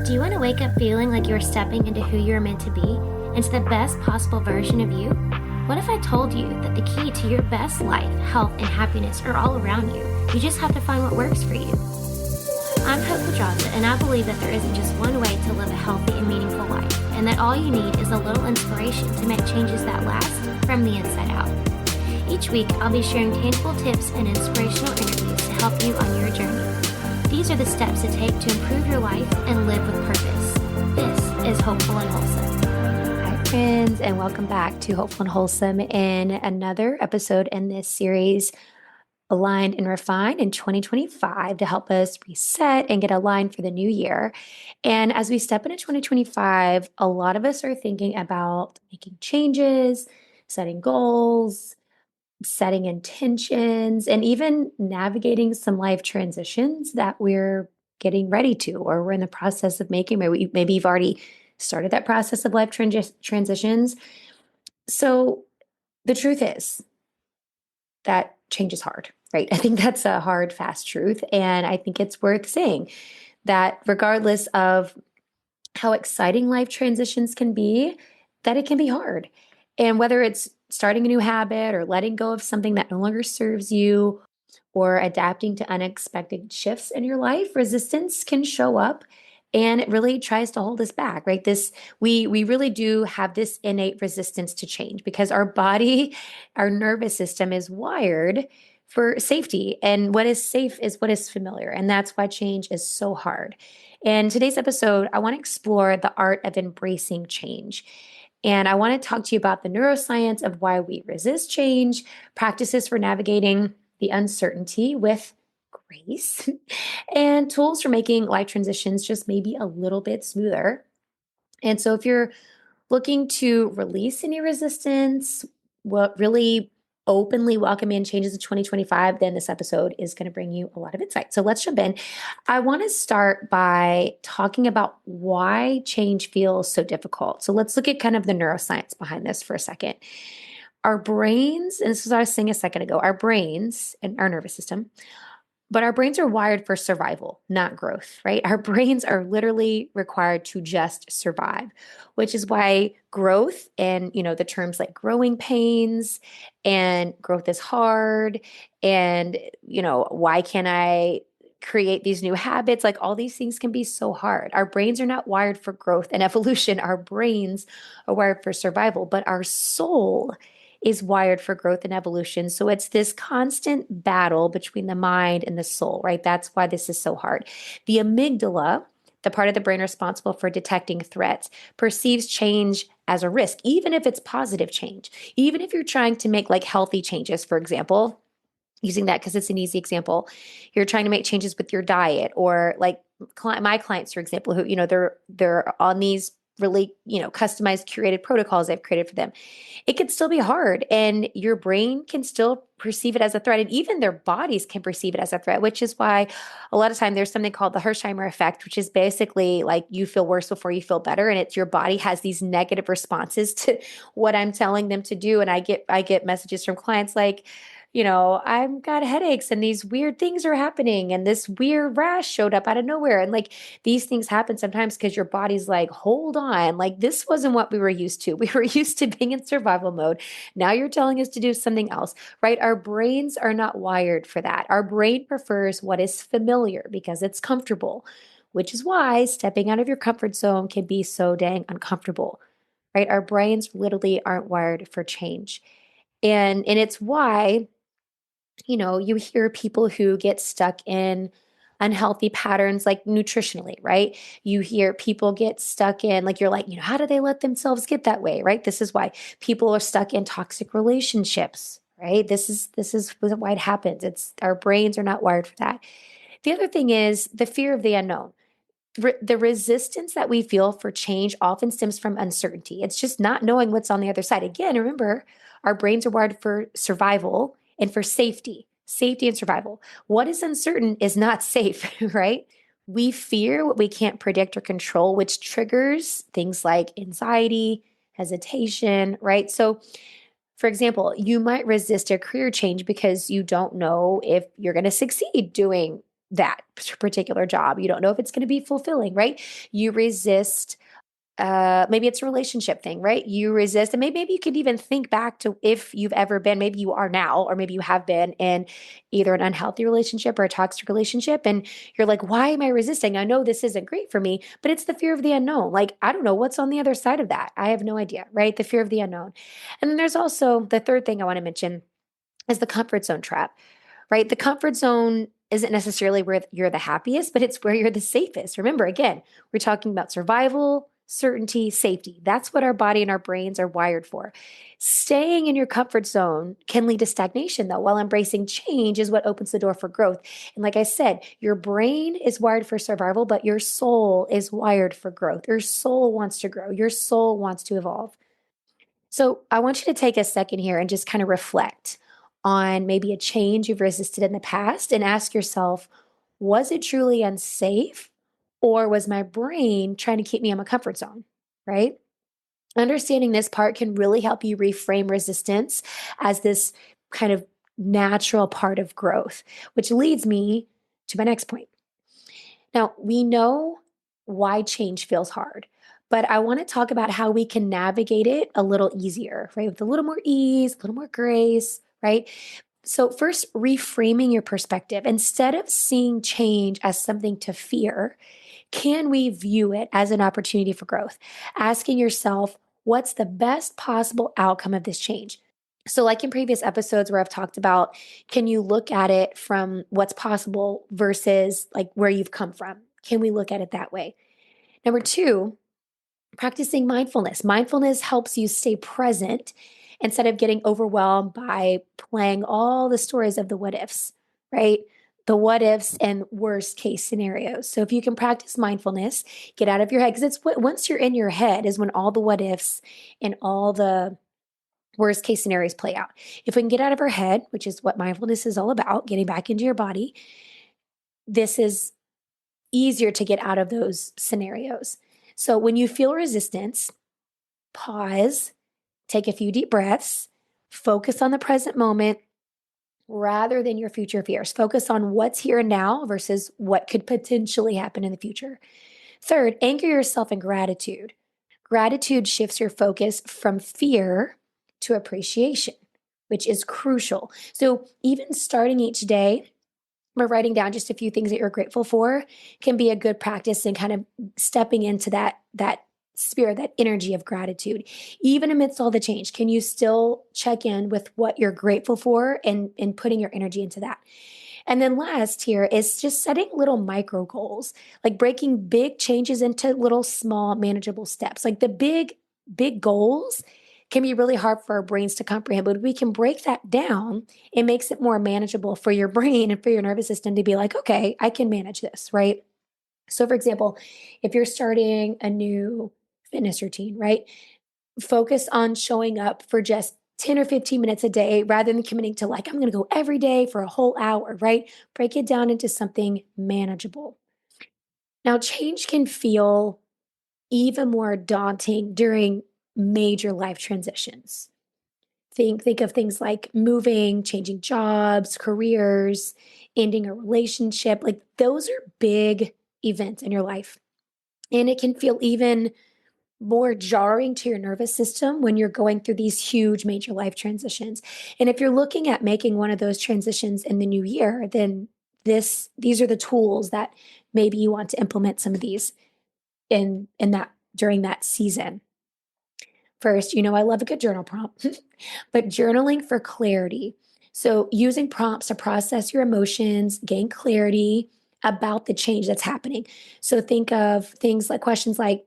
Do you want to wake up feeling like you're stepping into who you're meant to be, into the best possible version of you? What if I told you that the key to your best life, health, and happiness are all around you? You just have to find what works for you. I'm Hopeful and I believe that there isn't just one way to live a healthy and meaningful life, and that all you need is a little inspiration to make changes that last from the inside out. Each week, I'll be sharing tangible tips and inspirational interviews to help you on your journey. These are the steps to take to improve your life and live with purpose. This is Hopeful and Wholesome. Hi, friends, and welcome back to Hopeful and Wholesome in another episode in this series, Aligned and Refined in 2025, to help us reset and get aligned for the new year. And as we step into 2025, a lot of us are thinking about making changes, setting goals, setting intentions, and even navigating some life transitions that we're getting ready to, or we're in the process of making. Maybe you've already started that process of life transitions. So the truth is that change is hard, right? I think that's a hard, fast truth. And I think it's worth saying that regardless of how exciting life transitions can be, that it can be hard. And whether it's starting a new habit or letting go of something that no longer serves you or adapting to unexpected shifts in your life, resistance can show up and it really tries to hold us back, right? We really do have this innate resistance to change because our body, our nervous system is wired for safety. And what is safe is what is familiar. And that's why change is so hard. In today's episode, I want to explore the art of embracing change. And I want to talk to you about the neuroscience of why we resist change, practices for navigating the uncertainty with grace, and tools for making life transitions just maybe a little bit smoother. And so if you're looking to release any resistance, what really openly welcome in changes in 2025, then this episode is going to bring you a lot of insight. So let's jump in. I want to start by talking about why change feels so difficult. So let's look at kind of the neuroscience behind this for a second. Our brains, and this is what I was saying a second ago, our brains and our nervous system, but our brains are wired for survival, not growth, right? Our brains are literally required to just survive, which is why growth and, the terms like growing pains and growth is hard and, why can't I create these new habits? Like all these things can be so hard. Our brains are not wired for growth and evolution. Our brains are wired for survival, but our soul is wired for growth and evolution. So it's this constant battle between the mind and the soul, right? That's why this is so hard. The amygdala, the part of the brain responsible for detecting threats, perceives change as a risk, even if it's positive change. Even if you're trying to make like healthy changes, for example, using that because it's an easy example, you're trying to make changes with your diet, or like my clients, for example, who, they're on these really, customized, curated protocols I've created for them. It can still be hard, and your brain can still perceive it as a threat, and even their bodies can perceive it as a threat, which is why a lot of time there's something called the Hersheimer effect, which is basically like you feel worse before you feel better, and it's your body has these negative responses to what I'm telling them to do. And I get messages from clients like, I've got headaches and these weird things are happening and this weird rash showed up out of nowhere. And like these things happen sometimes because your body's like, hold on, like this wasn't what we were used to. We were used to being in survival mode. Now you're telling us to do something else, right? Our brains are not wired for that. Our brain prefers what is familiar because it's comfortable, which is why stepping out of your comfort zone can be so dang uncomfortable, right? Our brains literally aren't wired for change. And it's why you hear people who get stuck in unhealthy patterns, like nutritionally, right? You hear people get stuck in, like, you're like, how do they let themselves get that way, right? This is why people are stuck in toxic relationships, right? This is why it happens. It's our brains are not wired for that. The other thing is the fear of the unknown. The resistance that we feel for change often stems from uncertainty. It's just not knowing what's on the other side. Again, remember, our brains are wired for survival and for safety and survival. What is uncertain is not safe, right? We fear what we can't predict or control, which triggers things like anxiety, hesitation, right? So, for example, you might resist a career change because you don't know if you're going to succeed doing that particular job. You don't know if it's going to be fulfilling, right? You resist, maybe it's a relationship thing, right? You resist, and maybe you could even think back to if you've ever been, maybe you are now, or maybe you have been in either an unhealthy relationship or a toxic relationship. And you're like, why am I resisting? I know this isn't great for me, but it's the fear of the unknown. Like, I don't know what's on the other side of that. I have no idea, right? The fear of the unknown. And then there's also the third thing I want to mention is the comfort zone trap, right? The comfort zone isn't necessarily where you're the happiest, but it's where you're the safest. Remember, again, we're talking about survival, certainty, safety. That's what our body and our brains are wired for. Staying in your comfort zone can lead to stagnation, though, while embracing change is what opens the door for growth. And like I said, your brain is wired for survival, but your soul is wired for growth. Your soul wants to grow, your soul wants to evolve. So I want you to take a second here and just kind of reflect on maybe a change you've resisted in the past and ask yourself, was it truly unsafe, or was my brain trying to keep me in my comfort zone? Right? Understanding this part can really help you reframe resistance as this kind of natural part of growth, which leads me to my next point. Now, we know why change feels hard, but I want to talk about how we can navigate it a little easier, right? With a little more ease, a little more grace, right? So, first, reframing your perspective. Instead of seeing change as something to fear, can we view it as an opportunity for growth? Asking yourself, what's the best possible outcome of this change? So, like in previous episodes where I've talked about, can you look at it from what's possible versus like where you've come from? Can we look at it that way? Number two, practicing mindfulness. Mindfulness helps you stay present instead of getting overwhelmed by playing all the stories of the what ifs, right? The what ifs and worst case scenarios. So if you can practice mindfulness, get out of your head, because it's what, once you're in your head is when all the what ifs and all the worst case scenarios play out. If we can get out of our head, which is what mindfulness is all about, getting back into your body, this is easier to get out of those scenarios. So when you feel resistance, pause, take a few deep breaths, focus on the present moment rather than your future fears. Focus on what's here and now versus what could potentially happen in the future. Third, anchor yourself in gratitude. Gratitude shifts your focus from fear to appreciation, which is crucial. So, even starting each day by writing down just a few things that you're grateful for can be a good practice in kind of stepping into that spirit, that energy of gratitude. Even amidst all the change, can you still check in with what you're grateful for and putting your energy into that? And then last here is just setting little micro goals, like breaking big changes into little small manageable steps. Like the big goals can be really hard for our brains to comprehend, but we can break that down. It makes it more manageable for your brain and for your nervous system to be like, okay, I can manage this, right? So for example, if you're starting a new fitness routine, right? Focus on showing up for just 10 or 15 minutes a day rather than committing to like, I'm going to go every day for a whole hour, right? Break it down into something manageable. Now, change can feel even more daunting during major life transitions. Think of things like moving, changing jobs, careers, ending a relationship. Like those are big events in your life. And it can feel even more jarring to your nervous system when you're going through these huge major life transitions. And if you're looking at making one of those transitions in the new year, then these are the tools that maybe you want to implement some of these in that during that season. First, I love a good journal prompt, but journaling for clarity. So using prompts to process your emotions, gain clarity about the change that's happening. So think of things like questions like,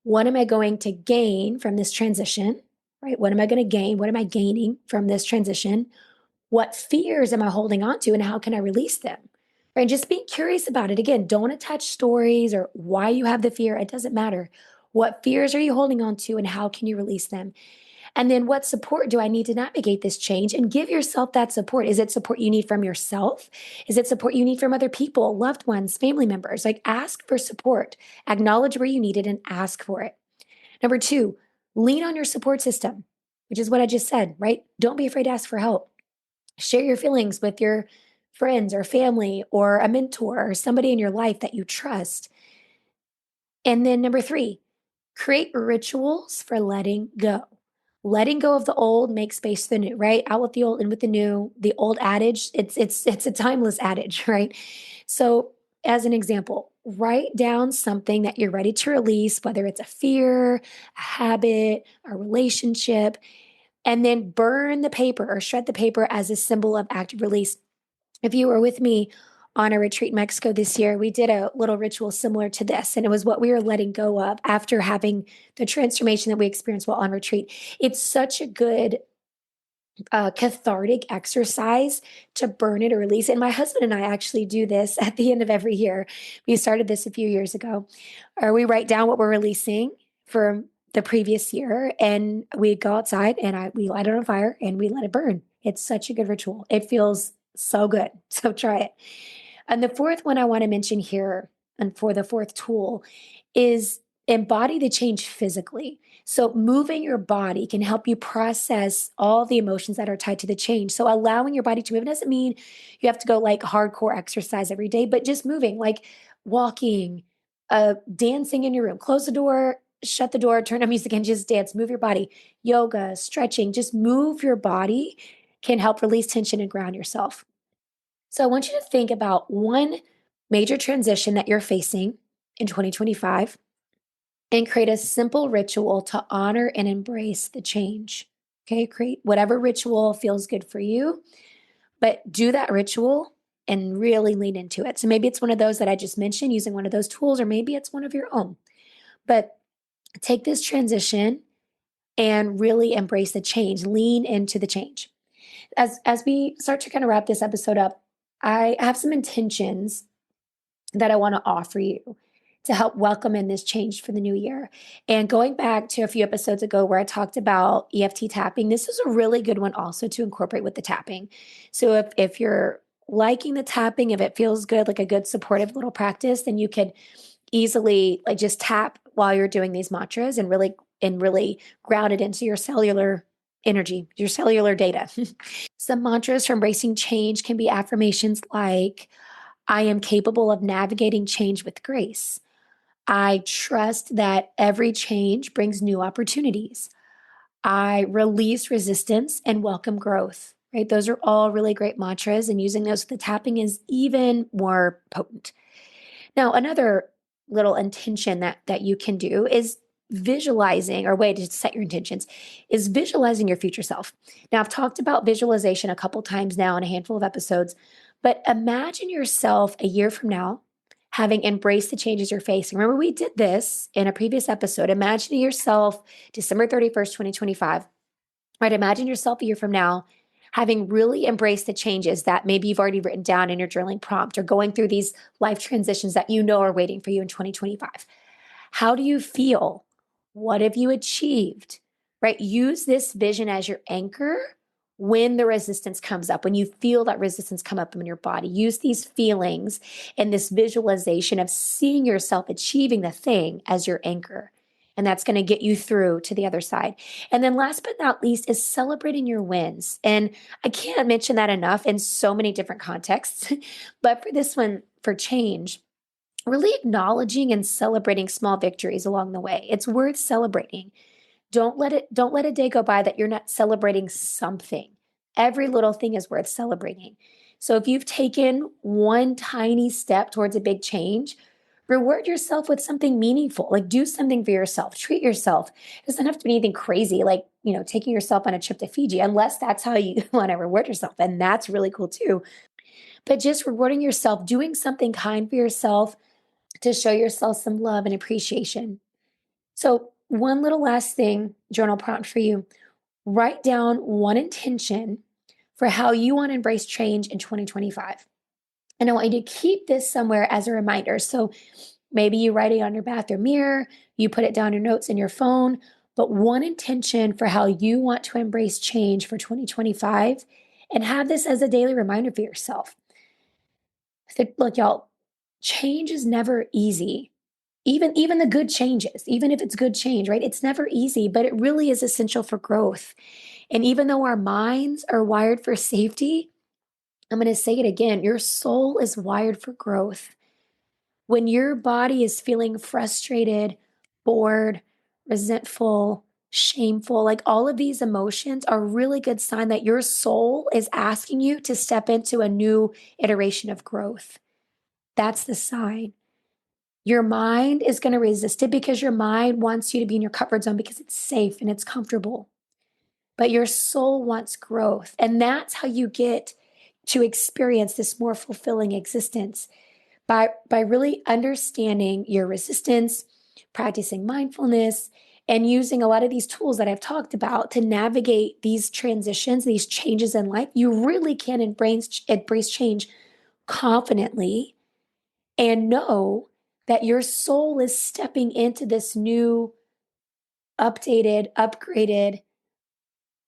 what am I going to gain from this transition? Right? What am I going to gain? What am I gaining from this transition? What fears am I holding on to and how can I release them? Right? Just being curious about it. Again, don't attach stories or why you have the fear. It doesn't matter. What fears are you holding on to and how can you release them? And then what support do I need to navigate this change? And give yourself that support. Is it support you need from yourself? Is it support you need from other people, loved ones, family members? Like ask for support, acknowledge where you need it and ask for it. Number two, lean on your support system, which is what I just said, right? Don't be afraid to ask for help. Share your feelings with your friends or family or a mentor or somebody in your life that you trust. And then number three, create rituals for letting go. Letting go of the old, make space for the new, right? Out with the old, in with the new. The old adage, it's a timeless adage, right? So, as an example, write down something that you're ready to release, whether it's a fear, a habit, a relationship, and then burn the paper or shred the paper as a symbol of active release. If you were with me on a retreat in Mexico this year, we did a little ritual similar to this, and it was what we were letting go of after having the transformation that we experienced while on retreat. It's such a good cathartic exercise to burn it or release it. And my husband and I actually do this at the end of every year. We started this a few years ago, or we write down what we're releasing for the previous year, and we go outside and we light it on fire and we let it burn. It's such a good ritual. It feels so good. So try it. And the fourth one I want to mention here, and for the fourth tool, is embody the change physically. So, moving your body can help you process all the emotions that are tied to the change. So, allowing your body to move doesn't mean you have to go like hardcore exercise every day, but just moving, like walking, dancing in your room. Close the door, shut the door, turn on music, and just dance. Move your body. Yoga, stretching, just move your body can help release tension and ground yourself. So I want you to think about one major transition that you're facing in 2025 and create a simple ritual to honor and embrace the change. Okay, create whatever ritual feels good for you, but do that ritual and really lean into it. So maybe it's one of those that I just mentioned using one of those tools, or maybe it's one of your own. But take this transition and really embrace the change, lean into the change. As we start to kind of wrap this episode up, I have some intentions that I want to offer you to help welcome in this change for the new year. And going back to a few episodes ago where I talked about EFT tapping, this is a really good one also to incorporate with the tapping. So if you're liking the tapping, if it feels good, like a good supportive little practice, then you could easily like just tap while you're doing these mantras and really ground it into your cellular energy, your cellular data. Some mantras for embracing change can be affirmations like, I am capable of navigating change with grace. I trust that every change brings new opportunities. I release resistance and welcome growth, right? Those are all really great mantras, and using those with the tapping is even more potent. Now, another little intention that you can do is visualizing, or way to set your intentions is visualizing your future self. Now, I've talked about visualization a couple times now in a handful of episodes, but imagine yourself a year from now having embraced the changes you're facing. Remember, we did this in a previous episode. Imagining yourself December 31st, 2025, right? Imagine yourself a year from now having really embraced the changes that maybe you've already written down in your journaling prompt, or going through these life transitions that you know are waiting for you in 2025. How do you feel? What have you achieved? Right? Use this vision as your anchor when the resistance comes up, when you feel that resistance come up in your body. Use these feelings and this visualization of seeing yourself achieving the thing as your anchor. And that's going to get you through to the other side. And then last but not least is celebrating your wins. And I can't mention that enough in so many different contexts. But for this one, for change, really acknowledging and celebrating small victories along the way. It's worth celebrating. Don't let a day go by that you're not celebrating something. Every little thing is worth celebrating. So if you've taken one tiny step towards a big change, reward yourself with something meaningful. Like, do something for yourself. Treat yourself. It doesn't have to be anything crazy, like, taking yourself on a trip to Fiji, unless that's how you want to reward yourself. And that's really cool too. But just rewarding yourself, doing something kind for yourself to show yourself some love and appreciation. So, one little last thing, journal prompt for you: write down one intention for how you want to embrace change in 2025. And I want you to keep this somewhere as a reminder. So, maybe you write it on your bathroom mirror, you put it down your notes in your phone, but one intention for how you want to embrace change for 2025, and have this as a daily reminder for yourself. So, look, y'all, change is never easy. Even the good changes, even if it's good change, right? It's never easy, but it really is essential for growth. And even though our minds are wired for safety, I'm going to say it again. Your soul is wired for growth. When your body is feeling frustrated, bored, resentful, shameful, like all of these emotions are a really good sign that your soul is asking you to step into a new iteration of growth. That's the sign. Your mind is going to resist it because your mind wants you to be in your comfort zone because it's safe and it's comfortable. But your soul wants growth. And that's how you get to experience this more fulfilling existence by really understanding your resistance, practicing mindfulness, and using a lot of these tools that I've talked about to navigate these transitions, these changes in life. You really can embrace change confidently and know that your soul is stepping into this new, updated, upgraded,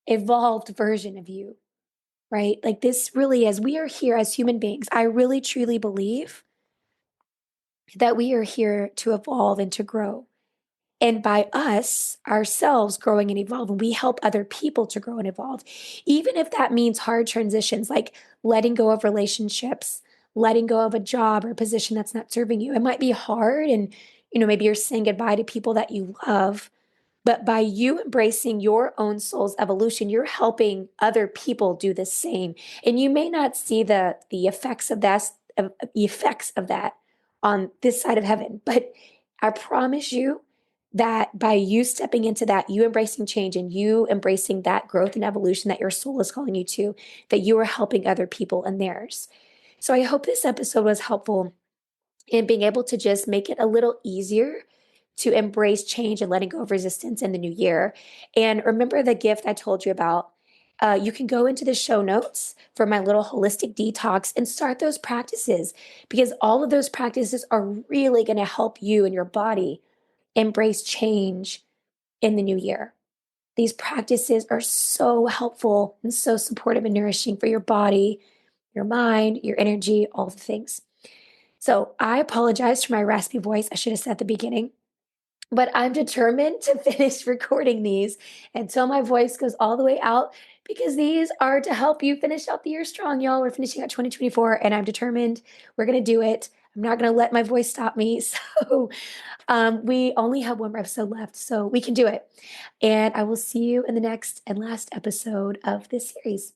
evolved version of you, right? Like this really is, we are here as human beings. I really truly believe that we are here to evolve and to grow. And by us, ourselves growing and evolving, we help other people to grow and evolve. Even if that means hard transitions, like letting go of relationships, letting go of a job or a position that's not serving you. It might be hard. And, maybe you're saying goodbye to people that you love. But by you embracing your own soul's evolution, you're helping other people do the same. And you may not see the effects of that on this side of heaven, but I promise you that by you stepping into that, you embracing change and you embracing that growth and evolution that your soul is calling you to, that you are helping other people and theirs. So I hope this episode was helpful in being able to just make it a little easier to embrace change and letting go of resistance in the new year. And remember the gift I told you about. You can go into the show notes for my little holistic detox and start those practices because all of those practices are really going to help you and your body embrace change in the new year. These practices are so helpful and so supportive and nourishing for your body, your mind, your energy, all the things. So I apologize for my raspy voice. I should have said at the beginning. But I'm determined to finish recording these until my voice goes all the way out because these are to help you finish out the year strong, y'all. We're finishing out 2024 and I'm determined we're going to do it. I'm not going to let my voice stop me. So we only have one more episode left, so we can do it. And I will see you in the next and last episode of this series.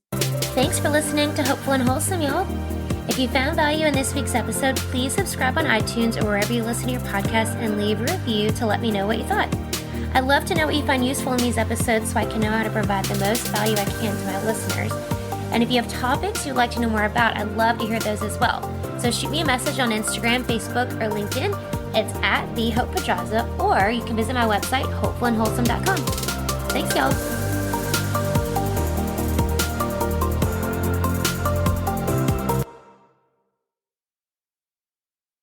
Thanks for listening to Hopeful and Wholesome, y'all. If you found value in this week's episode, please subscribe on iTunes or wherever you listen to your podcast and leave a review to let me know what you thought. I'd love to know what you find useful in these episodes so I can know how to provide the most value I can to my listeners. And if you have topics you'd like to know more about, I'd love to hear those as well. So shoot me a message on Instagram, Facebook, or LinkedIn. It's at TheHopePedraza, or you can visit my website, hopefulandwholesome.com. Thanks, y'all.